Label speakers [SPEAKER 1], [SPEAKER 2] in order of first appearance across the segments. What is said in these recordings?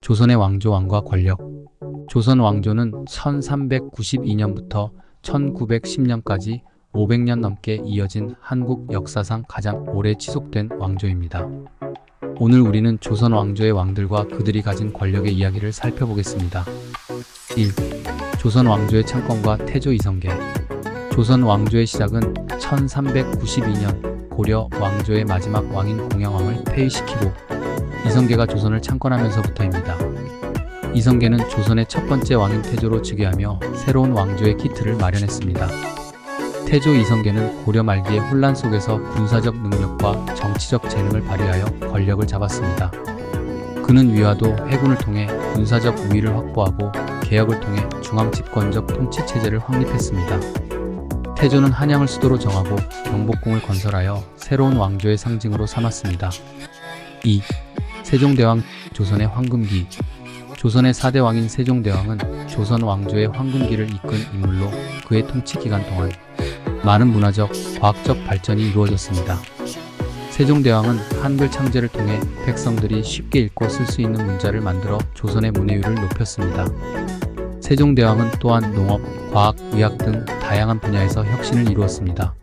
[SPEAKER 1] 조선의 왕조왕과 권력. 조선 왕조는 1392년부터 1910년까지 500년 넘게 이어진 한국 역사상 가장 오래 지속된 왕조입니다. 오늘 우리는 조선 왕조의 왕들과 그들이 가진 권력의 이야기를 살펴보겠습니다. 1. 조선 왕조의 창건과 태조 이성계. 조선 왕조의 시작은 1392년 고려 왕조의 마지막 왕인 공양왕을 폐위시키고 이성계가 조선을 창건하면서부터입니다. 이성계는 조선의 첫 번째 왕인 태조로 즉위하며 새로운 왕조의 기틀을 마련했습니다. 태조 이성계는 고려 말기의 혼란 속에서 군사적 능력과 정치적 재능을 발휘하여 권력을 잡았습니다. 그는 위화도 해군을 통해 군사적 우위를 확보하고 개혁을 통해 중앙 집권적 통치 체제를 확립했습니다. 태조는 한양을 수도로 정하고 경복궁을 건설하여 새로운 왕조의 상징으로 삼았습니다. 2. 세종대왕. 조선의 황금기. 조선의 4대 왕인 세종대왕은 조선 왕조의 황금기를 이끈 인물로 그의 통치 기간 동안 많은 문화적, 과학적 발전이 이루어졌습니다. 세종대왕은 한글 창제를 통해 백성들이 쉽게 읽고 쓸 수 있는 문자를 만들어 조선의 문해율을 높였습니다. 세종대왕은 또한 농업, 과학, 의학 등 다양한 분야에서 혁신을 이루었습니다.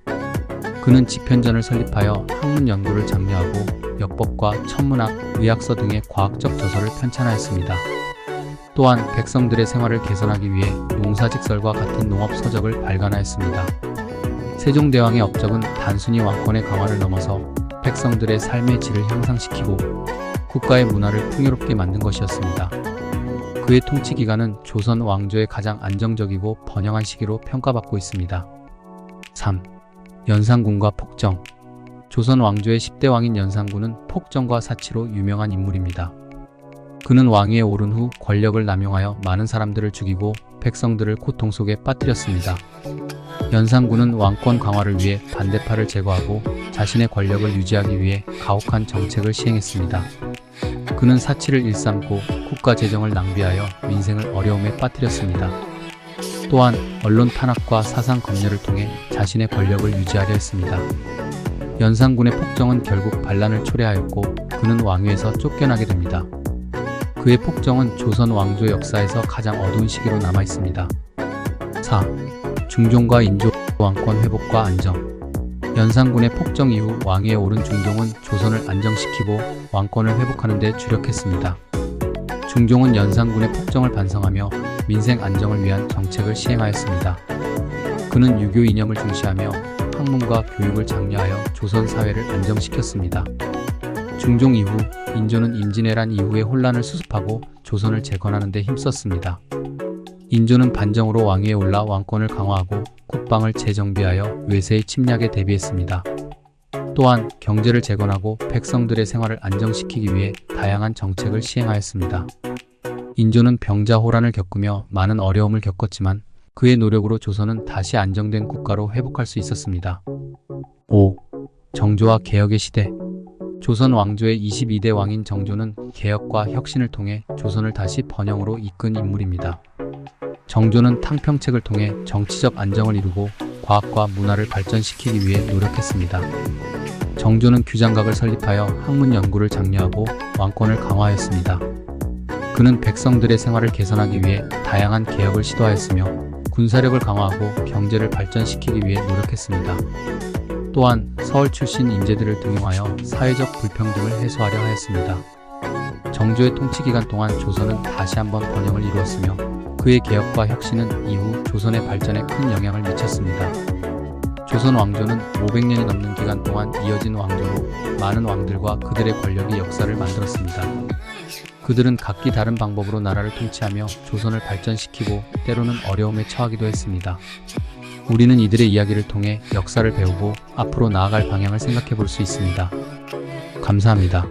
[SPEAKER 1] 그는 집현전을 설립하여 학문 연구를 장려하고 역법과 천문학, 의학서 등의 과학적 저서를 편찬하였습니다. 또한 백성들의 생활을 개선하기 위해 농사직설과 같은 농업 서적을 발간하였습니다. 세종대왕의 업적은 단순히 왕권의 강화를 넘어서 백성들의 삶의 질을 향상시키고 국가의 문화를 풍요롭게 만든 것이었습니다. 그의 통치 기간은 조선 왕조의 가장 안정적이고 번영한 시기로 평가받고 있습니다. 3. 연산군과 폭정. 조선 왕조의 10대 왕인 연산군은 폭정과 사치로 유명한 인물입니다. 그는 왕위에 오른 후 권력을 남용하여 많은 사람들을 죽이고 백성들을 고통 속에 빠뜨렸습니다. 연산군은 왕권 강화를 위해 반대파를 제거하고 자신의 권력을 유지하기 위해 가혹한 정책을 시행했습니다. 그는 사치를 일삼고 국가 재정을 낭비하여 민생을 어려움에 빠뜨렸습니다. 또한 언론 탄압과 사상 검열을 통해 자신의 권력을 유지하려 했습니다. 연산군의 폭정은 결국 반란을 초래하였고 그는 왕위에서 쫓겨나게 됩니다. 그의 폭정은 조선 왕조 역사에서 가장 어두운 시기로 남아 있습니다. 4. 중종과 인조. 왕권 회복과 안정. 연산군의 폭정 이후 왕위에 오른 중종은 조선을 안정시키고 왕권을 회복하는 데 주력했습니다. 중종은 연산군의 폭정을 반성하며 민생 안정을 위한 정책을 시행하였습니다. 그는 유교 이념을 중시하며 학문과 교육을 장려하여 조선 사회를 안정시켰습니다. 중종 이후 인조는 임진왜란 이후의 혼란을 수습하고 조선을 재건하는 데 힘썼습니다. 인조는 반정으로 왕위에 올라 왕권을 강화하고 국방을 재정비하여 외세의 침략에 대비했습니다. 또한 경제를 재건하고 백성들의 생활을 안정시키기 위해 다양한 정책을 시행하였습니다. 인조는 병자호란을 겪으며 많은 어려움을 겪었지만 그의 노력으로 조선은 다시 안정된 국가로 회복할 수 있었습니다. 5. 정조와 개혁의 시대. 조선 왕조의 22대 왕인 정조는 개혁과 혁신을 통해 조선을 다시 번영으로 이끈 인물입니다. 정조는 탕평책을 통해 정치적 안정을 이루고 과학과 문화를 발전시키기 위해 노력했습니다. 정조는 규장각을 설립하여 학문 연구를 장려하고 왕권을 강화하였습니다. 그는 백성들의 생활을 개선하기 위해 다양한 개혁을 시도하였으며 군사력을 강화하고 경제를 발전시키기 위해 노력했습니다. 또한 서울 출신 인재들을 등용하여 사회적 불평등을 해소하려 하였습니다. 정조의 통치 기간 동안 조선은 다시 한번 번영을 이루었으며 그의 개혁과 혁신은 이후 조선의 발전에 큰 영향을 미쳤습니다. 조선 왕조는 500년이 넘는 기간 동안 이어진 왕조로 많은 왕들과 그들의 권력이 역사를 만들었습니다. 그들은 각기 다른 방법으로 나라를 통치하며 조선을 발전시키고 때로는 어려움에 처하기도 했습니다. 우리는 이들의 이야기를 통해 역사를 배우고 앞으로 나아갈 방향을 생각해 볼 수 있습니다. 감사합니다.